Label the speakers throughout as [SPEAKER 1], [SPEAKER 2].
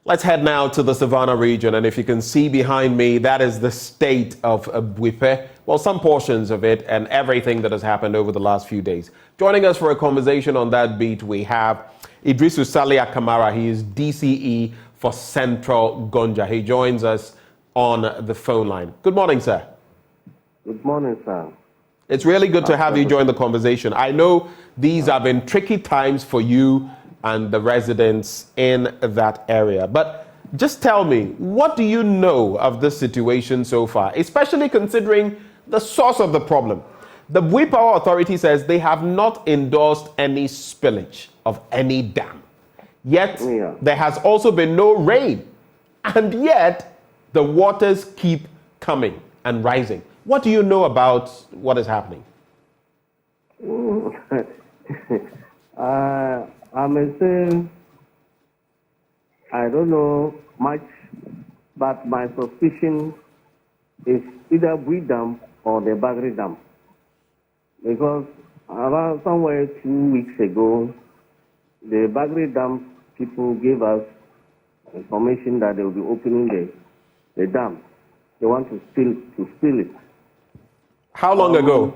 [SPEAKER 1] Let's head now to the Savannah region, and if you can see behind me, that is the state of Buipe. Well, some portions of it and everything that has happened over the last few days. Joining us for a conversation on that beat, we have Idrisu Salia Kamara. He is DCE for Central Gonja. He joins us on the phone line. Good morning, sir.
[SPEAKER 2] Good morning, sir.
[SPEAKER 1] It's really good to have you join the conversation. I know these have been tricky times for you and the residents in that area. But just tell me, what do you know of this situation so far, especially considering the source of the problem? The Buipe Authority says they have not endorsed any spillage of any dam. Yet, there has also been no rain. And yet, the waters keep coming and rising. What do you know about what is happening?
[SPEAKER 2] I may say I don't know much, but my suspicion is either Buipe Dam or the Bagre Dam. Because around somewhere 2 weeks ago, the Bagre Dam people gave us information that they will be opening the dam. They want to spill it.
[SPEAKER 1] How long ago?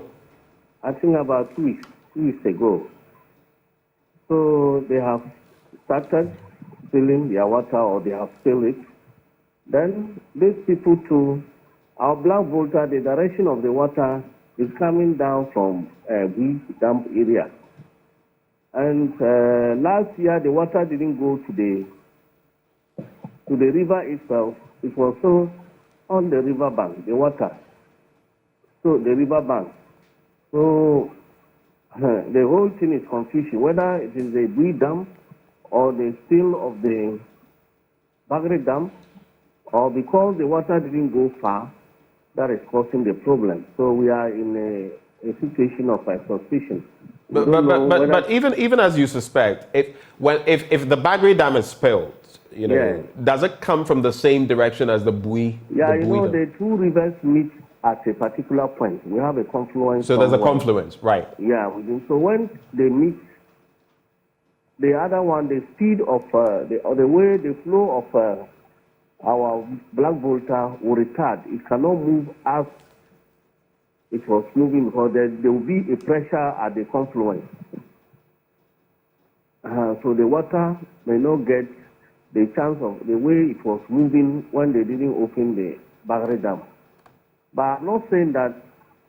[SPEAKER 2] I think about 2 weeks ago. So they have started spilling their water, or they have spilled it. Then these people to our black volta, the direction of the water is coming down from Buipe Dam area. And last year the water didn't go to the river itself. It was so on the river bank, the water. So the river bank. So the whole thing is confusion, whether it is the Buipe Dam or the spill of the Bagre Dam, or because the water didn't go far, that is causing the problem. So we are in a situation of suspicion.
[SPEAKER 1] But even as you suspect, if the Bagre Dam is spilled, does it come from the same direction as the Buipe?
[SPEAKER 2] Yeah, the two rivers meet at a particular point. We have a confluence.
[SPEAKER 1] So there's a confluence, right?
[SPEAKER 2] Yeah. So when they meet, the other one, the speed of the flow of our black volta will retard. It cannot move as it was moving because there will be a pressure at the confluence. So the water may not get the chance of the way it was moving when they didn't open the Bagre Dam. But I'm not saying that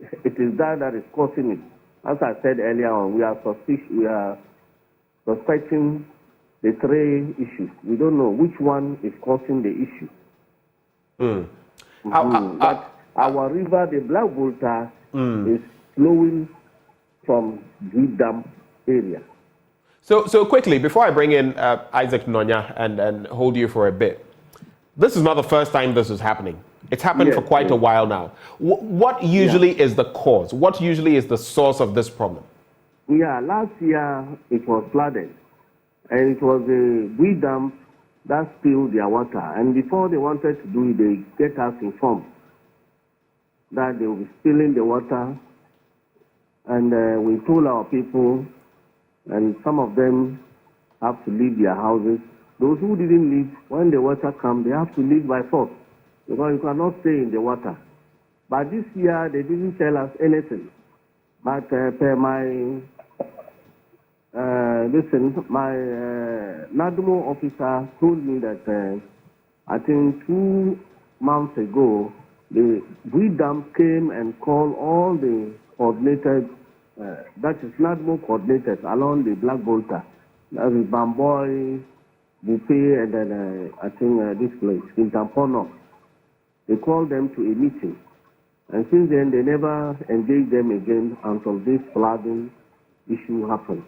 [SPEAKER 2] it is that is causing it. As I said earlier on, we are suspecting the three issues. We don't know which one is causing the issue. But our river, the Black Volta, is flowing from Buipe Dam area.
[SPEAKER 1] So quickly, before I bring in Isaac Nonya and hold you for a bit, this is not the first time this is happening. It's happened for quite a while now. What usually is the cause? What usually is the source of this problem?
[SPEAKER 2] Yeah, last year it was flooded. And it was the Buipe Dam that spilled their water. And before they wanted to do it, they get us informed that they will be spilling the water. And we told our people, and some of them have to leave their houses. Those who didn't leave, when the water comes, they have to leave by force, because you cannot stay in the water. But this year, they didn't tell us anything. But per my NADMO officer told me that I think 2 months ago, the Buipe Dam came and called all the coordinators, that is NADMO coordinators along the Black Volta, that is Bamboy, Buipe, and then I think this place, in Tampono. They called them to a meeting. And since then, they never engaged them again until this flooding issue happened.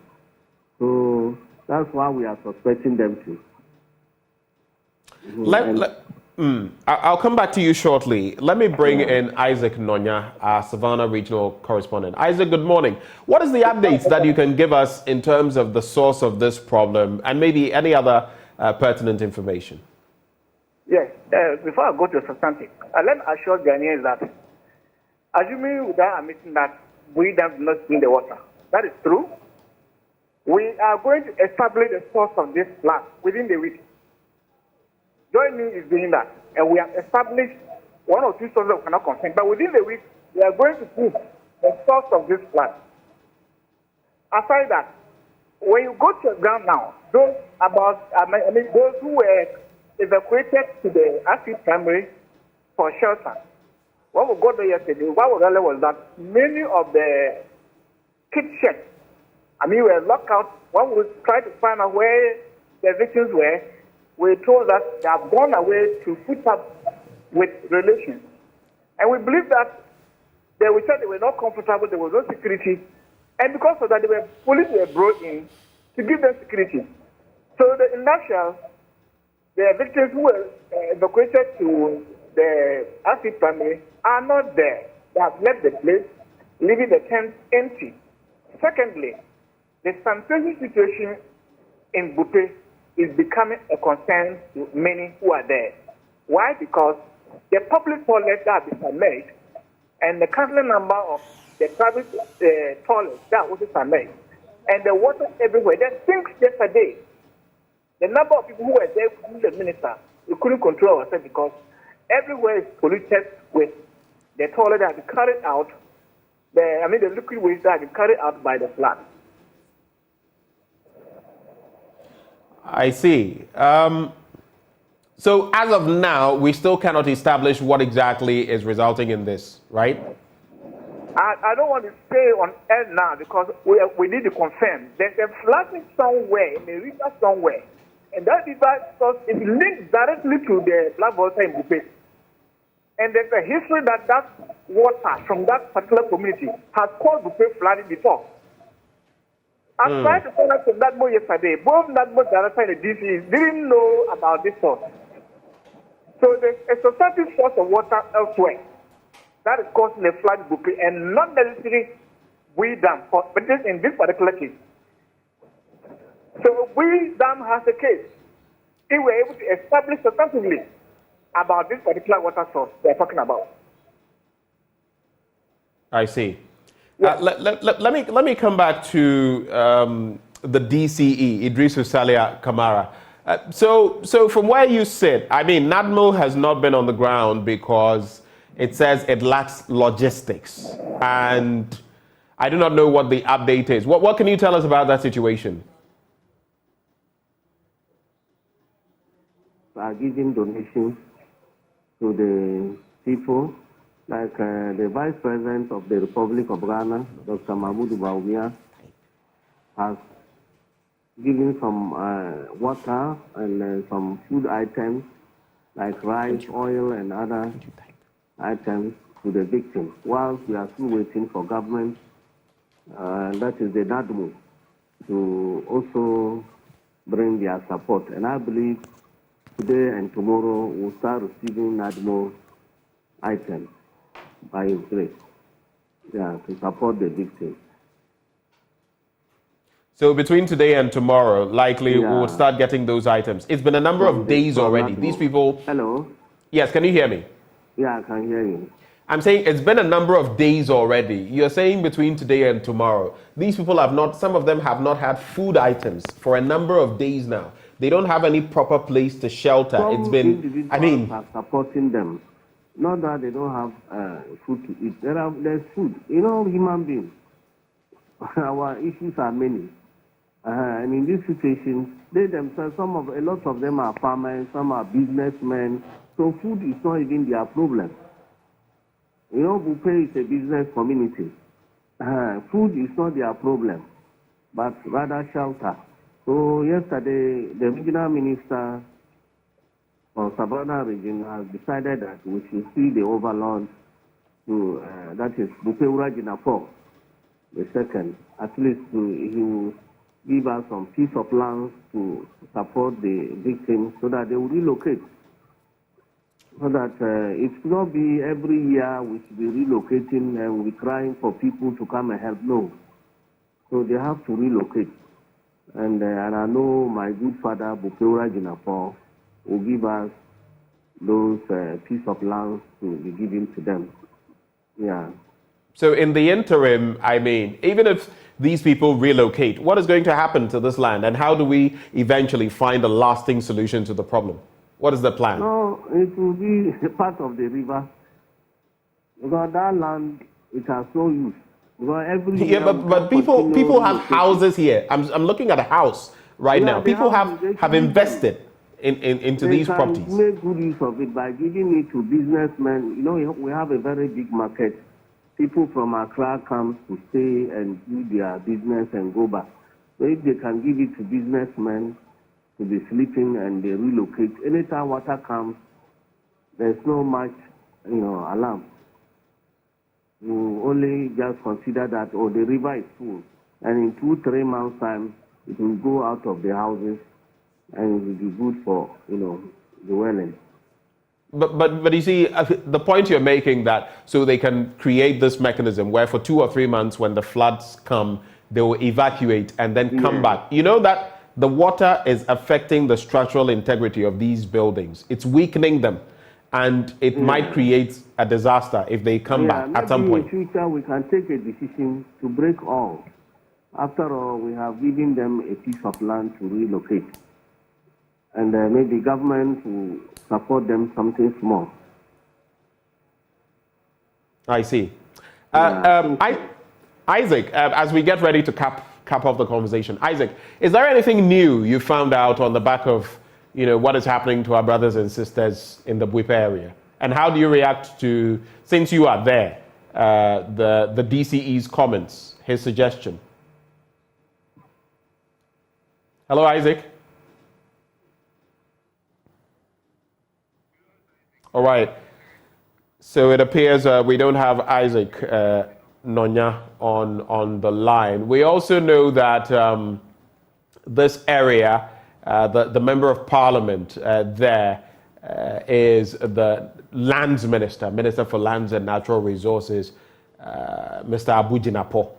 [SPEAKER 2] So that's why we are suspecting them too.
[SPEAKER 1] I'll come back to you shortly. Let me bring in Isaac Nonya, our Savannah regional correspondent. Isaac, good morning. What is the updates that you can give us in terms of the source of this problem and maybe any other pertinent information?
[SPEAKER 3] Yes. Before I go to substantive, let me assure Ghanaians that, assuming without admitting that we do not spin the water, that is true. We are going to establish the source of this flood within the week. government is doing that, and we have established one or two sources of cannot consent. But within the week, we are going to prove the source of this flood. Aside that, when you go to the ground now, those who were evacuated to the active primary for shelter. When we got there yesterday, what we realized was that many of the kitchens, were locked out. When we tried to find out where the victims were, we told that they have gone away to put up with relations. And we believe that they said they were not comfortable, there was no security, and because of that, police were brought in to give them security. So in nutshell, the victims who were evacuated to the active primary are not there. They have left the place, leaving the tents empty. Secondly, the sanitation situation in Buipe is becoming a concern to many who are there. Why? Because the public toilets that have been submerged and the countless number of the private toilets that are also submerged and the water everywhere. The sinks yesterday, the number of people who were there with the minister, we couldn't control ourselves because everywhere is polluted with the toilet that has been carried out, the liquid waste that has been carried out by the flood.
[SPEAKER 1] I see. So as of now, we still cannot establish what exactly is resulting in this, right?
[SPEAKER 3] I don't want to say on air now because we need to confirm. There's a flooding somewhere in the river somewhere, and that river source is linked directly to the black water in Buipe. And there's a history that water from that particular community has caused Buipe flooding before. I tried to find out from NADMO yesterday. Both NADMO director and the DC didn't know about this source. So there's a substantive source of water elsewhere that is causing the flood in Buipe and not necessarily Buipe Dam, but in this particular case. So Buipe Dam has a case. They were able to establish substantively about this particular water source they're talking about.
[SPEAKER 1] I see. Yeah. Let me come back to the DCE, Idrisu Salia Kamara. So from where you sit, NADMO has not been on the ground because it says it lacks logistics, and I do not know what the update is. What can you tell us about that situation?
[SPEAKER 2] Are giving donations to the people. Like the Vice President of the Republic of Ghana, Dr. Mahmoud Bawumia, has given some water and some food items like rice, oil, and other items to the victims, whilst we are still waiting for government, that is the NADMO, to also bring their support. And I believe today and tomorrow we'll start receiving NADMO items by His grace, to support the victims.
[SPEAKER 1] So between today and tomorrow, likely we'll start getting those items. It's been a number of days already. These people...
[SPEAKER 2] Hello?
[SPEAKER 1] Yes, can you hear me?
[SPEAKER 2] Yeah, I can hear you.
[SPEAKER 1] I'm saying it's been a number of days already. You're saying between today and tomorrow. These people some of them have not had food items for a number of days now. They don't have any proper place to shelter.
[SPEAKER 2] Some individuals are supporting them. Not that they don't have food to eat. There's food. Human beings. Our issues are many. And in this situation, they themselves, a lot of them are farmers, some are businessmen. So food is not even their problem. Buipe is a business community. Food is not their problem, but rather shelter. So yesterday, the regional minister for Savannah region has decided that we should see the overlord to, that is Buipe Urajinafo, the second. At least he will give us some piece of land to support the victims so that they will relocate. So that it should not be every year we should be relocating and we're crying for people to come and help. No. So they have to relocate. And I know my good father, Buipe Urajinafo, will give us those piece of land to be given to them. Yeah.
[SPEAKER 1] So in the interim, even if these people relocate, what is going to happen to this land, and how do we eventually find a lasting solution to the problem? What is the plan?
[SPEAKER 2] No, it will be a part of the river. Because that land, it has no use. Because every
[SPEAKER 1] Yeah, but people have houses here. I'm looking at a house right now. People have invested into these properties.
[SPEAKER 2] Make good use of it by giving it to businessmen. You know, we have a very big market. People from Accra come to stay and do their business and go back. So if they can give it to businessmen to be sleeping and they relocate, anytime water comes, there's no much, alarm. You only just consider that, oh, the river is full. And in 2-3 months' time, it will go out of the houses and it will be good for, the dwelling.
[SPEAKER 1] But you see, the point you're making that so they can create this mechanism where for 2 or 3 months when the floods come, they will evacuate and then come back. You know that the water is affecting the structural integrity of these buildings. It's weakening them. And it might create a disaster if they come back at some point.
[SPEAKER 2] In future, we can take a decision to break all. After all, we have given them a piece of land to relocate. And maybe government will support them something small.
[SPEAKER 1] I see. Isaac, as we get ready to cap off the conversation, Isaac, is there anything new you found out on the back of what is happening to our brothers and sisters in the Buipe area? And how do you react to, since you are there, the DCE's comments, his suggestion? Hello, Isaac. All right. So it appears we don't have Isaac Nonya on the line. We also know that this area, the Member of Parliament there is the Lands Minister, Minister for Lands and Natural Resources, Mr. Abujinapo.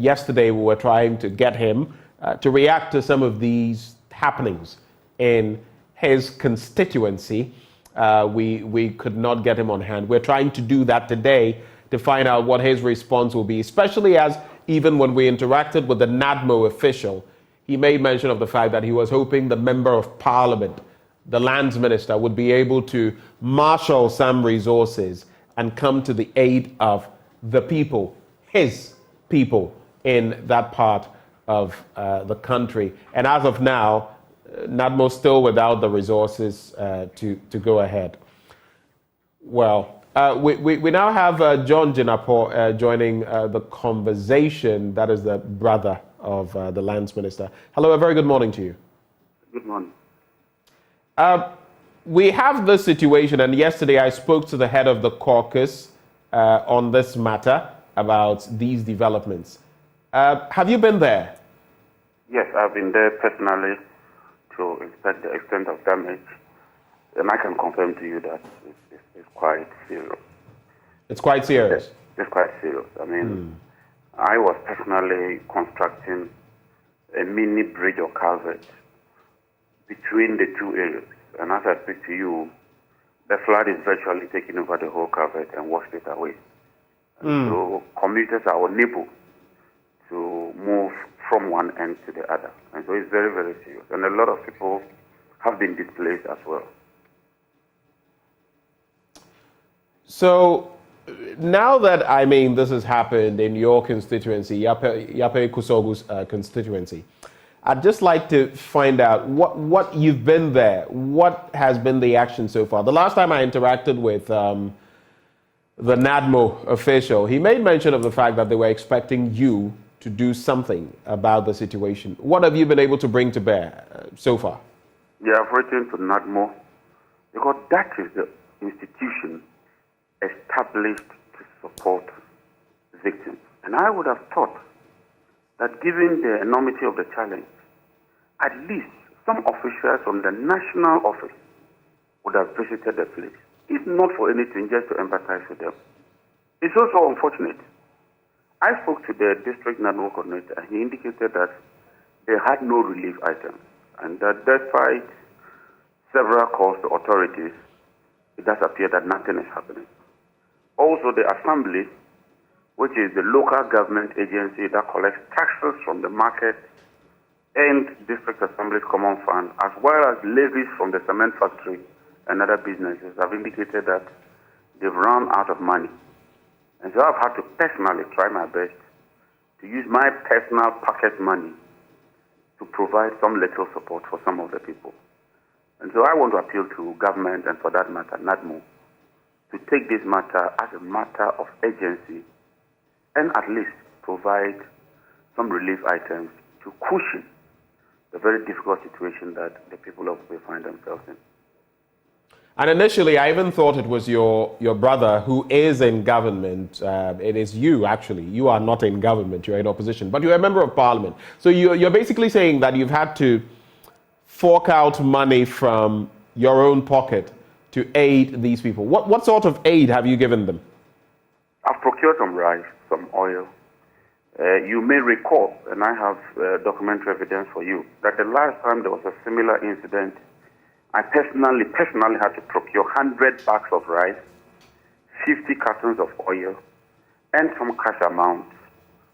[SPEAKER 1] Yesterday we were trying to get him to react to some of these happenings in his constituency. We could not get him on hand. We're trying to do that today to find out what his response will be, especially as even when we interacted with the NADMO official, he made mention of the fact that he was hoping the Member of Parliament, the Lands Minister, would be able to marshal some resources and come to the aid of the people, his people, in that part of the country. And as of now, NADMO still without the resources to go ahead. Well, we now have John Jinapo joining the conversation. That is the brother of the Lands Minister. Hello, a very good morning to you.
[SPEAKER 4] Good morning.
[SPEAKER 1] We have this situation, and yesterday I spoke to the head of the caucus on this matter about these developments. Have you been there?
[SPEAKER 4] Yes, I've been there personally to inspect the extent of damage, and I can confirm to you that it's quite serious.
[SPEAKER 1] It's quite serious?
[SPEAKER 4] It's quite serious. I mean, I was personally constructing a mini bridge or culvert between the two areas, and as I speak to you, the flood is virtually taking over the whole culvert and washed it away. So commuters are unable to move from one end to the other. And so it's very, very serious. And a lot of people have been displaced as well.
[SPEAKER 1] So now that, this has happened in your constituency, Yape Kusogu's constituency, I'd just like to find out what you've been there. What has been the action so far? The last time I interacted with the NADMO official, he made mention of the fact that they were expecting you to do something about the situation. What have you been able to bring to bear so far?
[SPEAKER 4] Yeah, I've written to NADMO because that is the institution established to support victims. And I would have thought that given the enormity of the challenge, at least some officials from the national office would have visited the place, if not for anything, just to empathize with them. It's also unfortunate. I spoke to the district NADMO coordinator, and he indicated that they had no relief items, and that despite several calls to authorities, it does appear that nothing is happening. Also, the assembly, which is the local government agency that collects taxes from the market and District Assembly's Common Fund, as well as levies from the cement factory and other businesses, have indicated that they've run out of money. And so I've had to personally try my best to use my personal pocket money to provide some little support for some of the people. And so I want to appeal to government, and for that matter, NADMO, to take this matter as a matter of urgency and at least provide some relief items to cushion the very difficult situation that the people of Buipe find themselves in.
[SPEAKER 1] And initially, I even thought it was your brother who is in government. It is you, actually. You are not in government. You're in opposition. But you're a member of parliament. So you're basically saying that you've had to fork out money from your own pocket to aid these people. What sort of aid have you given them?
[SPEAKER 4] I've procured some rice, some oil. You may recall, and I have documentary evidence for you, that the last time there was a similar incident, I personally had to procure 100 bags of rice, 50 cartons of oil, and some cash amounts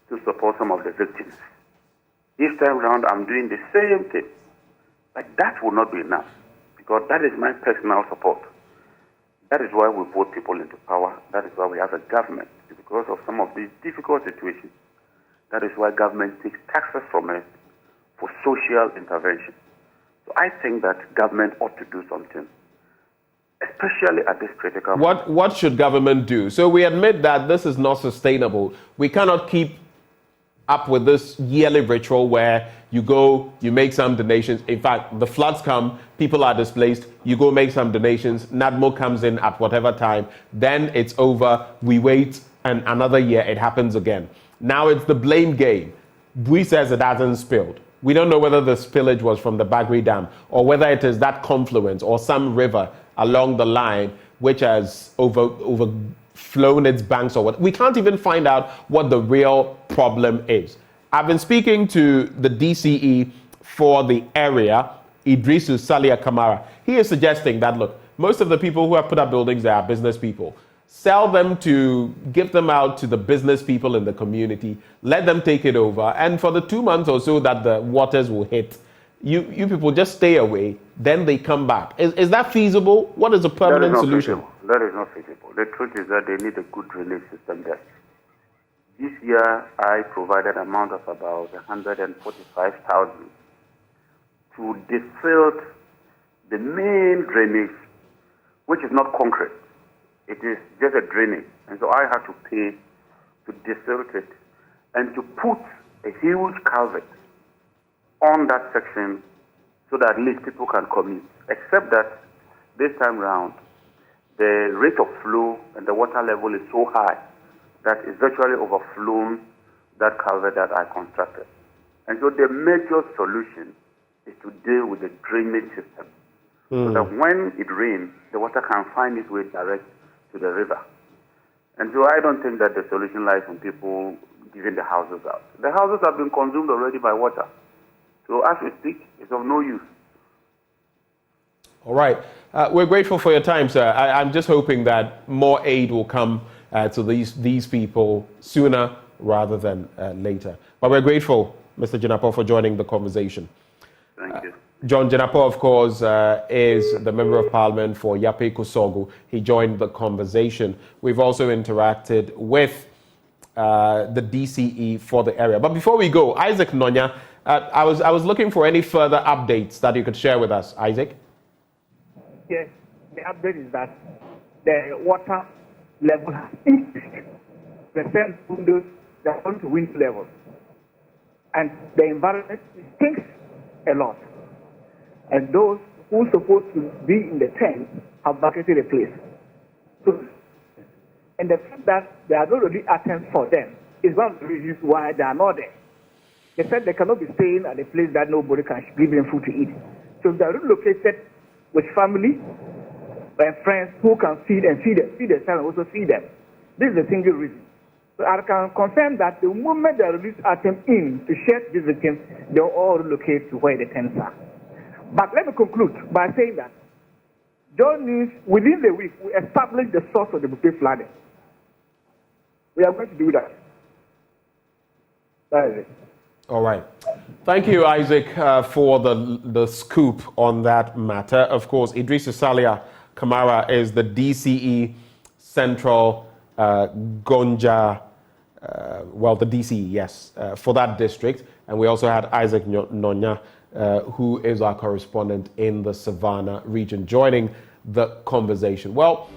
[SPEAKER 4] to support some of the victims. This time around, I'm doing the same thing. But that will not be enough, because that is my personal support. That is why we vote people into power. That is why we have a government, because of some of these difficult situations. That is why government takes taxes from us for social intervention. So I think that government ought to do something, especially at this critical moment.
[SPEAKER 1] What should government do? So we admit that this is not sustainable. We cannot keep up with this yearly ritual where you go, you make some donations. In fact, the floods come, people are displaced, you go make some donations, NADMO comes in at whatever time, then it's over, we wait, and another year it happens again. Now it's the blame game. Buipe says it hasn't spilled. We don't know whether the spillage was from the Bagre Dam or whether it is that confluence or some river along the line which has overflown its banks or what. We can't even find out what the real problem is. I've been speaking to the DCE for the area, Idrisu Salia Kamara. He is suggesting that, look, most of the people who have put up buildings there are business people. Sell them to, give them out to the business people in the community, let them take it over, and for the 2 months or so that the waters will hit, you people just stay away, then they come back. Is that feasible? What is a permanent solution?
[SPEAKER 4] That is not feasible. The truth is that they need a good drainage system there. This year, I provided an amount of about 145,000 to defilt the main drainage, which is not concrete. It is just a drainage. And so I had to pay to defilt it and to put a huge culvert on that section so that at least people can commute. Except that this time round, the rate of flow and the water level is so high that it's virtually overflown that culvert that I constructed. And so the major solution is to deal with the drainage system so that when it rains, the water can find its way direct to the river. And so I don't think that the solution lies in people giving the houses out. The houses have been consumed already by water. So as we speak, it's of no use.
[SPEAKER 1] All right. We're grateful for your time, sir. I'm just hoping that more aid will come to these people sooner rather than later. But we're grateful, Mr. Jinapor, for joining the conversation.
[SPEAKER 4] Thank you.
[SPEAKER 1] John Jinapor, of course, is the Member of Parliament for Yape Kosogu. He joined the conversation. We've also interacted with the DCE for the area. But before we go, Isaac Nonya, I was looking for any further updates that you could share with us, Isaac.
[SPEAKER 3] Yes, the update is that the water level has increased. The same windows, they are going to wind level. And the environment stinks a lot. And those who are supposed to be in the tent have vacated the place. So, and the fact that there are no really attempts for them is one of the reasons why they are not there. They said they cannot be staying at a place that nobody can give them food to eat. So they are relocated with family and friends who can feed themselves and also feed them. This is a single reason. So I can confirm that the moment they release attempt in to shed these victims, they will all relocate to where the tents are. But let me conclude by saying that John needs, within the week, we establish the source of the Buipe flooding. We are going to do that. That is it.
[SPEAKER 1] All right. Thank you, Isaac, for the scoop on that matter. Of course, Idrissa Salia Kamara is the DCE Central Gonja, the DCE, yes, for that district. And we also had Isaac Nonya, who is our correspondent in the Savannah region, joining the conversation. Well,